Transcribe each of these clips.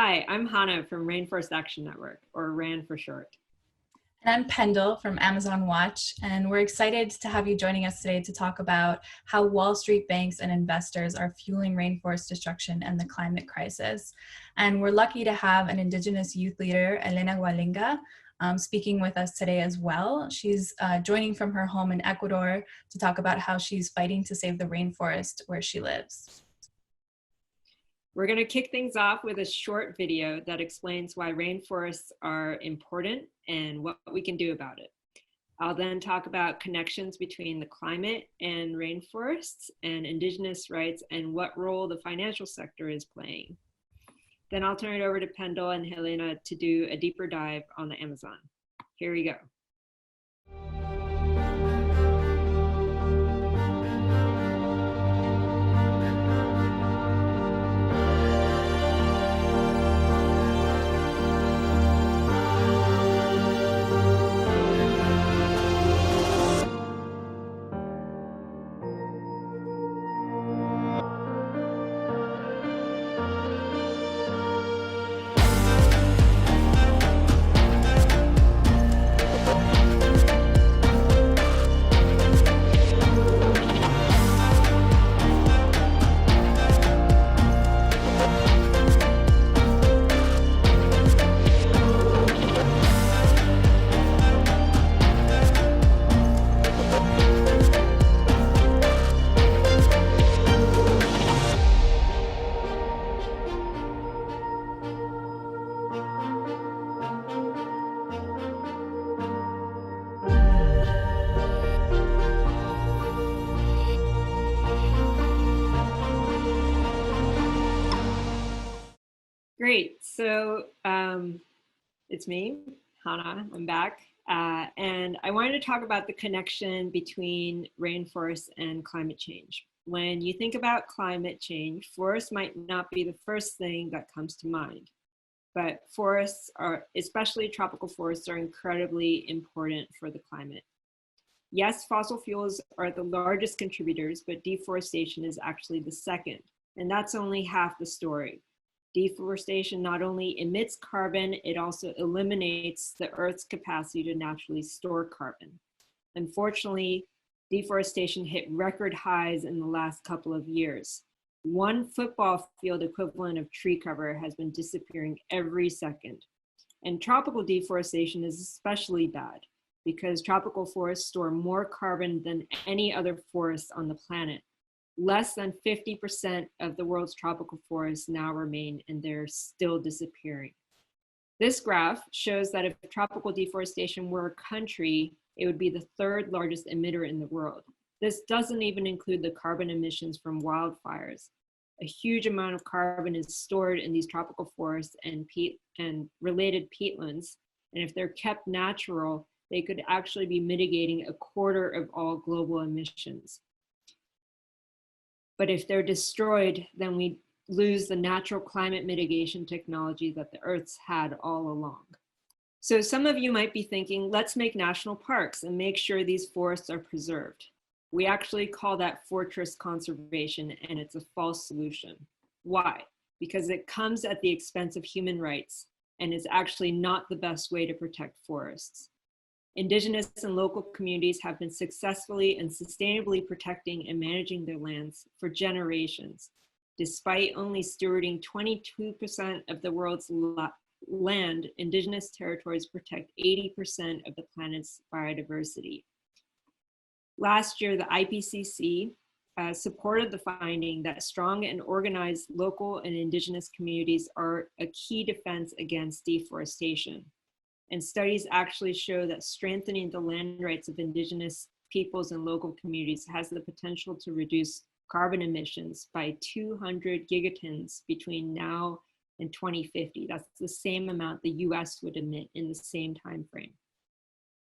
Hi, I'm Hannah from Rainforest Action Network, or RAN for short. And I'm Pendle from Amazon Watch, and we're excited to have you joining us today to talk about how Wall Street banks and investors are fueling rainforest destruction and the climate crisis. And we're lucky to have an Indigenous youth leader, Elena Gualinga, speaking with us today as well. She's joining from her home in Ecuador to talk about how she's fighting to save the rainforest where she lives. We're going to kick things off with a short video that explains why rainforests are important and what we can do about it. I'll then talk about connections between the climate and rainforests and indigenous rights and what role the financial sector is playing. Then I'll turn it over to Pendle and Helena to do a deeper dive on the Amazon. Here we go. Great, so it's me, Hannah, I'm back. And I wanted to talk about the connection between rainforests and climate change. When you think about climate change, forests might not be the first thing that comes to mind, but forests are, especially tropical forests, are incredibly important for the climate. Yes, fossil fuels are the largest contributors, but deforestation is actually the second, and that's only half the story. Deforestation not only emits carbon, it also eliminates the Earth's capacity to naturally store carbon. Unfortunately, deforestation hit record highs in the last couple of years. 1 football field equivalent of tree cover has been disappearing every second. And tropical deforestation is especially bad because tropical forests store more carbon than any other forest on the planet. Less than 50% of the world's tropical forests now remain, and they're still disappearing. This graph shows that if tropical deforestation were a country, it would be the 3rd largest emitter in the world. This doesn't even include the carbon emissions from wildfires. A huge amount of carbon is stored in these tropical forests and related peatlands, and if they're kept natural, they could actually be mitigating 1/4 of all global emissions. But if they're destroyed, then we lose the natural climate mitigation technology that the Earth's had all along. So some of you might be thinking, let's make national parks and make sure these forests are preserved. We actually call that fortress conservation, and it's a false solution. Why? Because it comes at the expense of human rights and is actually not the best way to protect forests. Indigenous and local communities have been successfully and sustainably protecting and managing their lands for generations, despite only stewarding 22% of the world's land. Indigenous territories protect 80% of the planet's biodiversity. Last year, the IPCC supported the finding that strong and organized local and indigenous communities are a key defense against deforestation. And studies actually show that strengthening the land rights of indigenous peoples and local communities has the potential to reduce carbon emissions by 200 gigatons between now and 2050. That's the same amount the US would emit in the same time frame.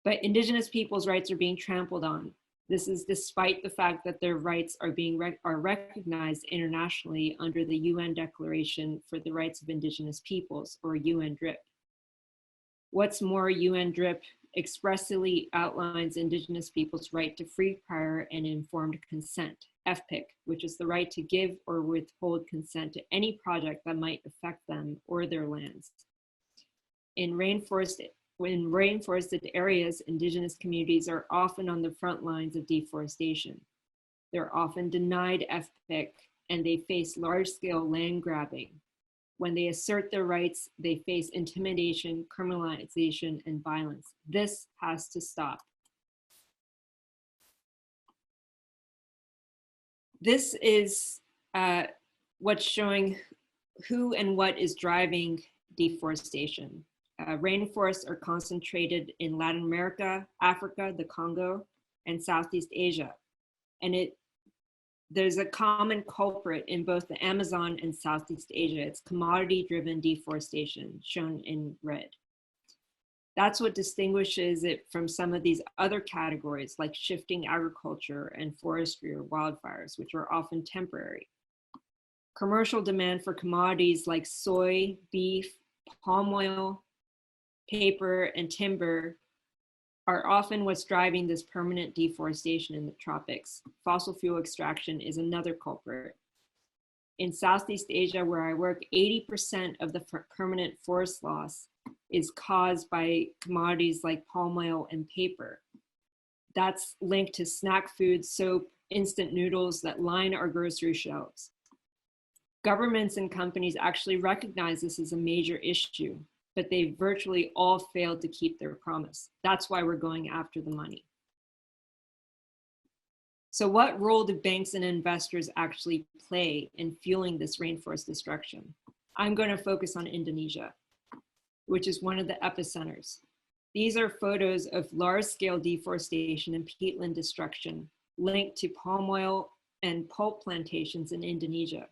But indigenous peoples' rights are being trampled on. This is despite the fact that their rights are recognized internationally under the UN Declaration for the Rights of Indigenous Peoples, or UNDRIP. What's more, UNDRIP expressly outlines Indigenous people's right to free, prior, and informed consent. FPIC, which is the right to give or withhold consent to any project that might affect them or their lands. In rainforested areas, indigenous communities are often on the front lines of deforestation. They're often denied FPIC and they face large-scale land grabbing. When they assert their rights, they face intimidation, criminalization, and violence. This has to stop. This is what's showing who and what is driving deforestation. Rainforests are concentrated in Latin America, Africa, the Congo, and Southeast Asia. And there's a common culprit in both the Amazon and Southeast Asia. It's commodity-driven deforestation, shown in red. That's what distinguishes it from some of these other categories like shifting agriculture and forestry or wildfires, which are often temporary. Commercial demand for commodities like soy, beef, palm oil, paper, and timber are often what's driving this permanent deforestation in the tropics. Fossil fuel extraction is another culprit. In Southeast Asia, where I work, 80% of the permanent forest loss is caused by commodities like palm oil and paper. That's linked to snack food, soap, instant noodles that line our grocery shelves. Governments and companies actually recognize this as a major issue, but they virtually all failed to keep their promise. That's why we're going after the money. So what role do banks and investors actually play in fueling this rainforest destruction? I'm going to focus on Indonesia, which is one of the epicenters. These are photos of large-scale deforestation and peatland destruction linked to palm oil and pulp plantations in Indonesia.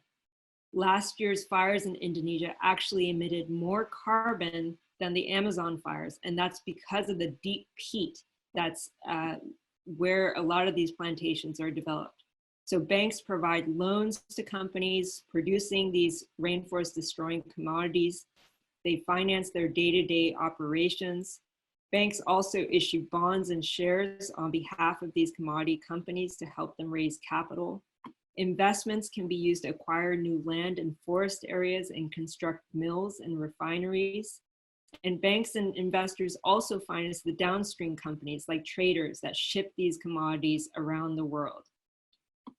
Last year's fires in Indonesia actually emitted more carbon than the Amazon fires, and that's because of the deep peat that's where a lot of these plantations are developed. So banks provide loans to companies producing these rainforest destroying commodities. They finance their day-to-day operations. Banks also issue bonds and shares on behalf of these commodity companies to help them raise capital. Investments can be used to acquire new land and forest areas and construct mills and refineries. And banks and investors also finance the downstream companies like traders that ship these commodities around the world.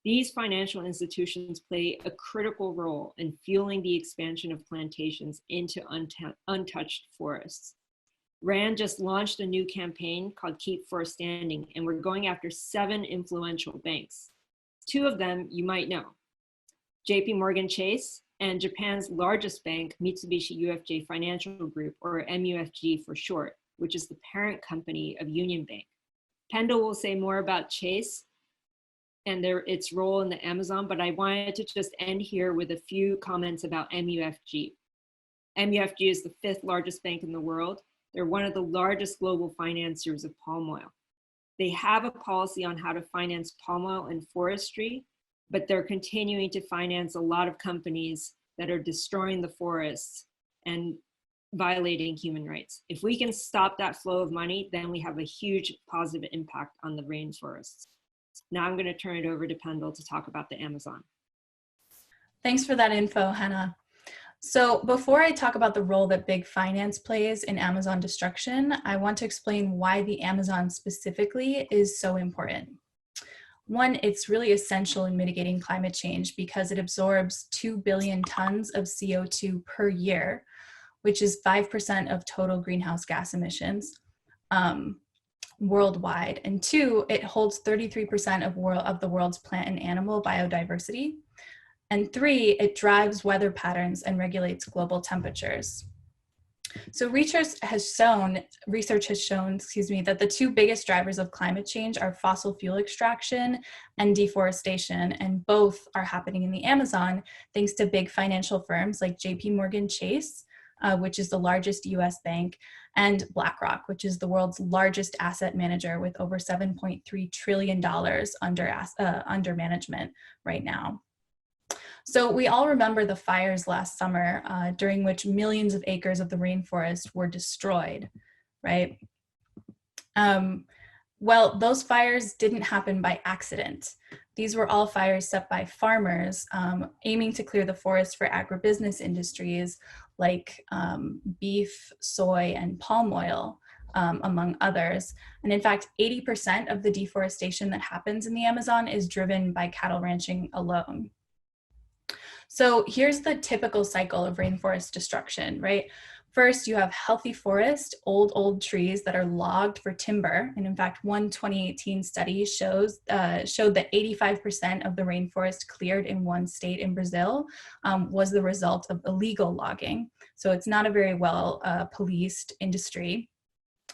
These financial institutions play a critical role in fueling the expansion of plantations into untouched forests. RAND just launched a new campaign called Keep Forest Standing, and we're going after 7 influential banks. 2 of them you might know, JP Chase and Japan's largest bank, Mitsubishi UFJ Financial Group, or MUFG for short, which is the parent company of Union Bank. Pendle will say more about Chase and its role in the Amazon, but I wanted to just end here with a few comments about MUFG. MUFG is the 5th largest bank in the world. They're one of the largest global financiers of palm oil. They have a policy on how to finance palm oil and forestry, but they're continuing to finance a lot of companies that are destroying the forests and violating human rights. If we can stop that flow of money, then we have a huge positive impact on the rainforests. Now I'm going to turn it over to Pendle to talk about the Amazon. Thanks for that info, Hannah. So before I talk about the role that big finance plays in Amazon destruction, I want to explain why the Amazon specifically is so important. One, it's really essential in mitigating climate change because it absorbs 2 billion tons of CO2 per year, which is 5% of total greenhouse gas emissions worldwide. And 2, it holds 33% of the world's plant and animal biodiversity. And 3, it drives weather patterns and regulates global temperatures. So research has shown, that the 2 biggest drivers of climate change are fossil fuel extraction and deforestation, and both are happening in the Amazon thanks to big financial firms like JP Chase, which is the largest US bank, and BlackRock, which is the world's largest asset manager with over $7.3 trillion under management right now. So we all remember the fires last summer during which millions of acres of the rainforest were destroyed, right? Well, those fires didn't happen by accident. These were all fires set by farmers aiming to clear the forest for agribusiness industries like beef, soy, and palm oil, among others. And in fact, 80% of the deforestation that happens in the Amazon is driven by cattle ranching alone. So here's the typical cycle of rainforest destruction, right? First, you have healthy forest, old trees that are logged for timber. And in fact, one 2018 study showed that 85% of the rainforest cleared in one state in Brazil was the result of illegal logging. So it's not a very well policed industry.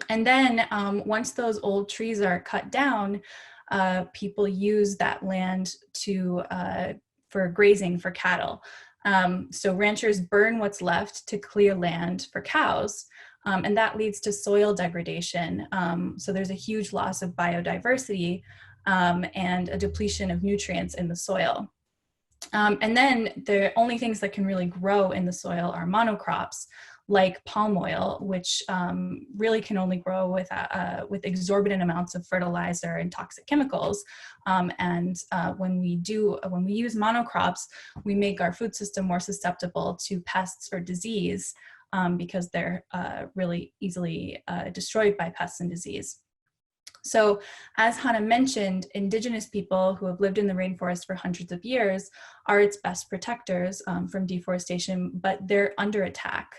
And then once those old trees are cut down, people use that land for grazing for cattle. So ranchers burn what's left to clear land for cows, and that leads to soil degradation. So there's a huge loss of biodiversity and a depletion of nutrients in the soil. And then the only things that can really grow in the soil are monocrops, like palm oil, which really can only grow with exorbitant amounts of fertilizer and toxic chemicals. When we use monocrops, we make our food system more susceptible to pests or disease because they're really easily destroyed by pests and disease. So as Hannah mentioned, indigenous people who have lived in the rainforest for hundreds of years are its best protectors from deforestation, but they're under attack.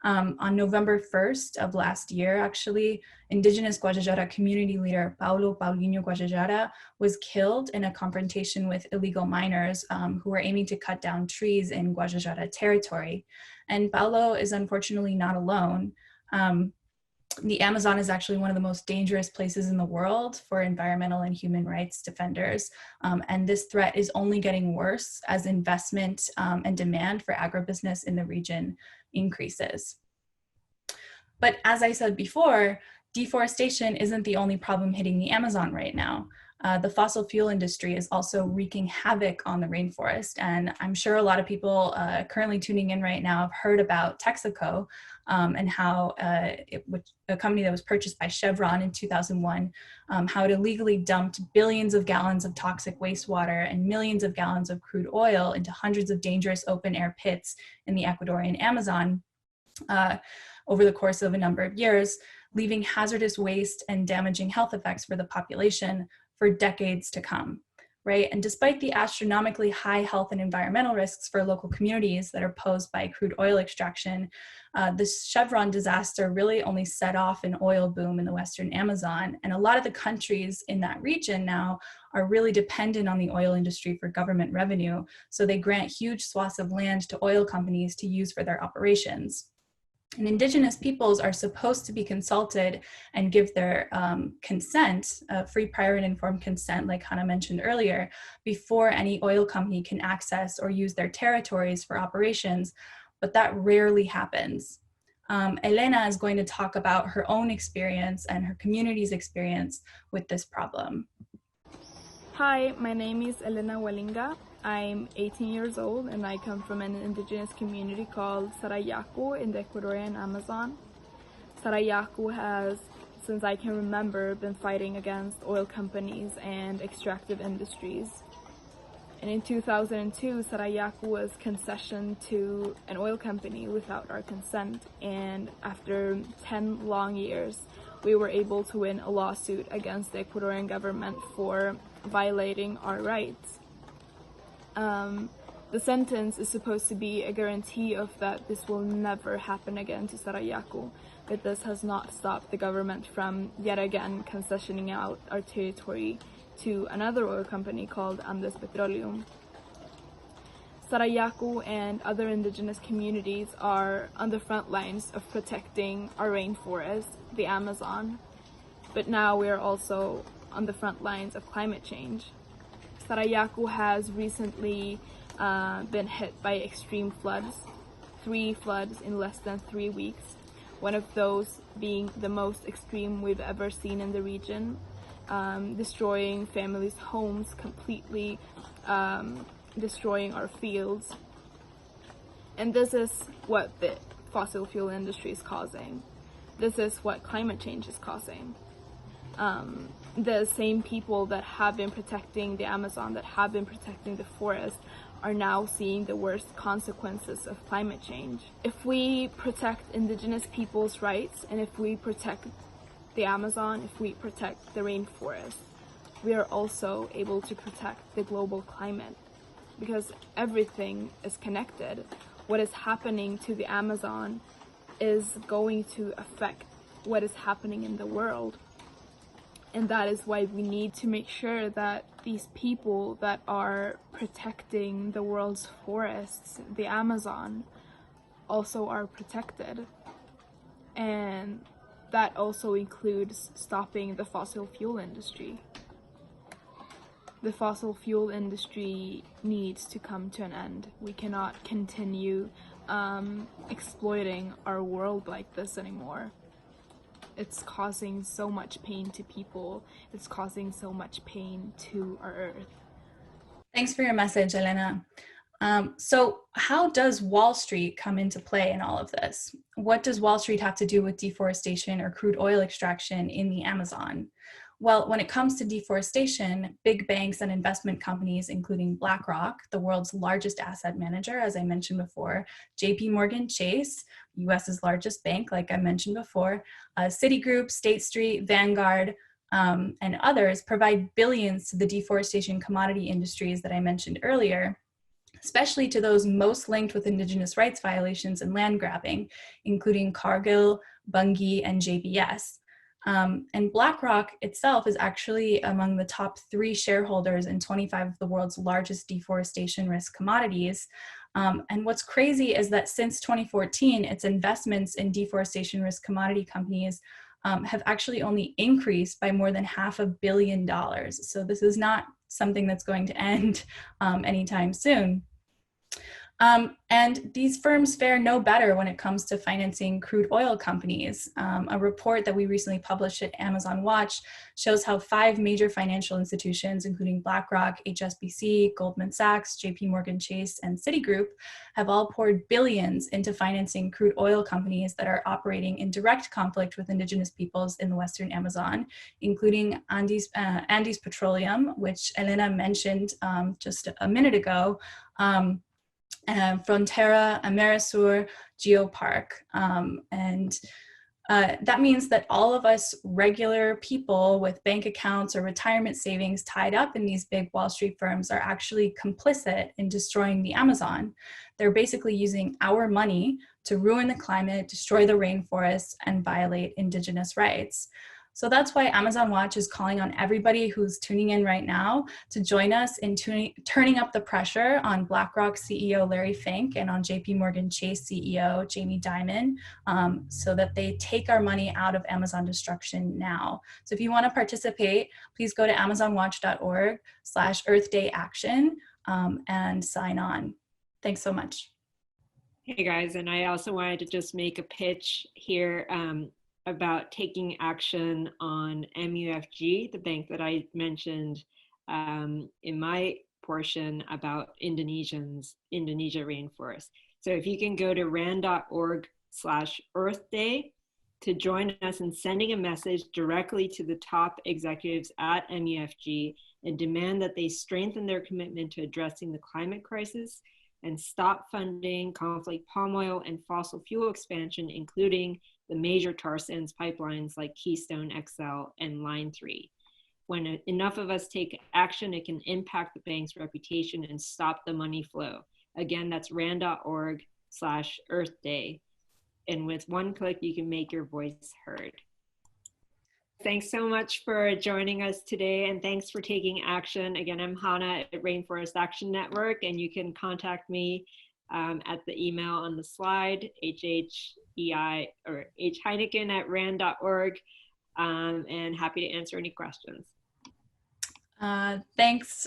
On November 1st of last year, actually, indigenous Guajajara community leader Paulinho Guajajara was killed in a confrontation with illegal miners who were aiming to cut down trees in Guajajara territory. And Paulo is unfortunately not alone. The Amazon is actually one of the most dangerous places in the world for environmental and human rights defenders. And this threat is only getting worse as investment and demand for agribusiness in the region increases. But as I said before, deforestation isn't the only problem hitting the Amazon right now. The fossil fuel industry is also wreaking havoc on the rainforest. And I'm sure a lot of people currently tuning in right now have heard about Texaco and how a company that was purchased by Chevron in 2001, how it illegally dumped billions of gallons of toxic wastewater and millions of gallons of crude oil into hundreds of dangerous open air pits in the Ecuadorian Amazon over the course of a number of years, leaving hazardous waste and damaging health effects for the population for decades to come, right? And despite the astronomically high health and environmental risks for local communities that are posed by crude oil extraction, this Chevron disaster really only set off an oil boom in the Western Amazon. And a lot of the countries in that region now are really dependent on the oil industry for government revenue. So they grant huge swaths of land to oil companies to use for their operations. And indigenous peoples are supposed to be consulted and give their consent, free, prior, and informed consent, like Hannah mentioned earlier, before any oil company can access or use their territories for operations, but that rarely happens. Elena is going to talk about her own experience and her community's experience with this problem. Hi, my name is Elena Walinga. I'm 18 years old and I come from an indigenous community called Sarayaku in the Ecuadorian Amazon. Sarayaku has, since I can remember, been fighting against oil companies and extractive industries. And in 2002, Sarayaku was concessioned to an oil company without our consent. And after 10 long years, we were able to win a lawsuit against the Ecuadorian government for violating our rights. The sentence is supposed to be a guarantee of that this will never happen again to Sarayaku, but this has not stopped the government from yet again concessioning out our territory to another oil company called Andes Petroleum. Sarayaku and other indigenous communities are on the front lines of protecting our rainforest, the Amazon, but now we are also on the front lines of climate change. Sarayaku has recently been hit by extreme floods, 3 floods in less than 3 weeks, one of those being the most extreme we've ever seen in the region, destroying families' homes, completely destroying our fields. And this is what the fossil fuel industry is causing. This is what climate change is causing. The same people that have been protecting the Amazon, that have been protecting the forest, are now seeing the worst consequences of climate change. If we protect indigenous people's rights, and if we protect the Amazon, if we protect the rainforest, we are also able to protect the global climate, because everything is connected. What is happening to the Amazon is going to affect what is happening in the world. And that is why we need to make sure that these people that are protecting the world's forests, the Amazon, also are protected. And that also includes stopping the fossil fuel industry. The fossil fuel industry needs to come to an end. We cannot continue exploiting our world like this anymore. It's causing so much pain to people. It's causing so much pain to our earth. Thanks for your message, Elena. So how does Wall Street come into play in all of this? What does Wall Street have to do with deforestation or crude oil extraction in the Amazon? Well, when it comes to deforestation, big banks and investment companies, including BlackRock, the world's largest asset manager, as I mentioned before, JP Morgan Chase, US's largest bank, like I mentioned before, Citigroup, State Street, Vanguard, and others provide billions to the deforestation commodity industries that I mentioned earlier, especially to those most linked with indigenous rights violations and land grabbing, including Cargill, Bunge, and JBS. And BlackRock itself is actually among the top 3 shareholders in 25 of the world's largest deforestation risk commodities. And what's crazy is that since 2014, its investments in deforestation risk commodity companies have actually only increased by more than $500 million. So this is not something that's going to end anytime soon. And these firms fare no better when it comes to financing crude oil companies. A report that we recently published at Amazon Watch shows how 5 major financial institutions, including BlackRock, HSBC, Goldman Sachs, JP Morgan Chase, and Citigroup, have all poured billions into financing crude oil companies that are operating in direct conflict with indigenous peoples in the Western Amazon, including Andes Petroleum, which Elena mentioned just a minute ago, Frontera, Amerisur, Geopark. That means that all of us regular people with bank accounts or retirement savings tied up in these big Wall Street firms are actually complicit in destroying the Amazon. They're basically using our money to ruin the climate, destroy the rainforests, and violate indigenous rights. So that's why Amazon Watch is calling on everybody who's tuning in right now to join us in turning up the pressure on BlackRock CEO Larry Fink and on JP Morgan Chase CEO Jamie Dimon, so that they take our money out of Amazon destruction now. So if you want to participate, please go to amazonwatch.org/Earth Day Action and sign on. Thanks so much. Hey guys, and I also wanted to just make a pitch here about taking action on MUFG, the bank that I mentioned in my portion about Indonesia rainforest. So if you can go to RAND.org/Earth Day to join us in sending a message directly to the top executives at MUFG and demand that they strengthen their commitment to addressing the climate crisis and stop funding conflict palm oil and fossil fuel expansion, including the major tar sands pipelines like Keystone XL and Line 3. When enough of us take action, it can impact the bank's reputation and stop the money flow. Again, that's RAND.org/Earth Day. And with one click, you can make your voice heard. Thanks so much for joining us today, and thanks for taking action. Again, I'm Hannah at Rainforest Action Network, and you can contact me at the email on the slide, hheineken@rand.org, and happy to answer any questions. Thanks.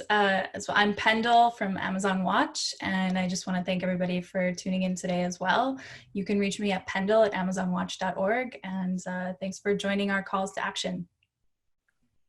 So I'm Pendle from Amazon Watch, and I just want to thank everybody for tuning in today as well. You can reach me at pendle@amazonwatch.org, and thanks for joining our calls to action.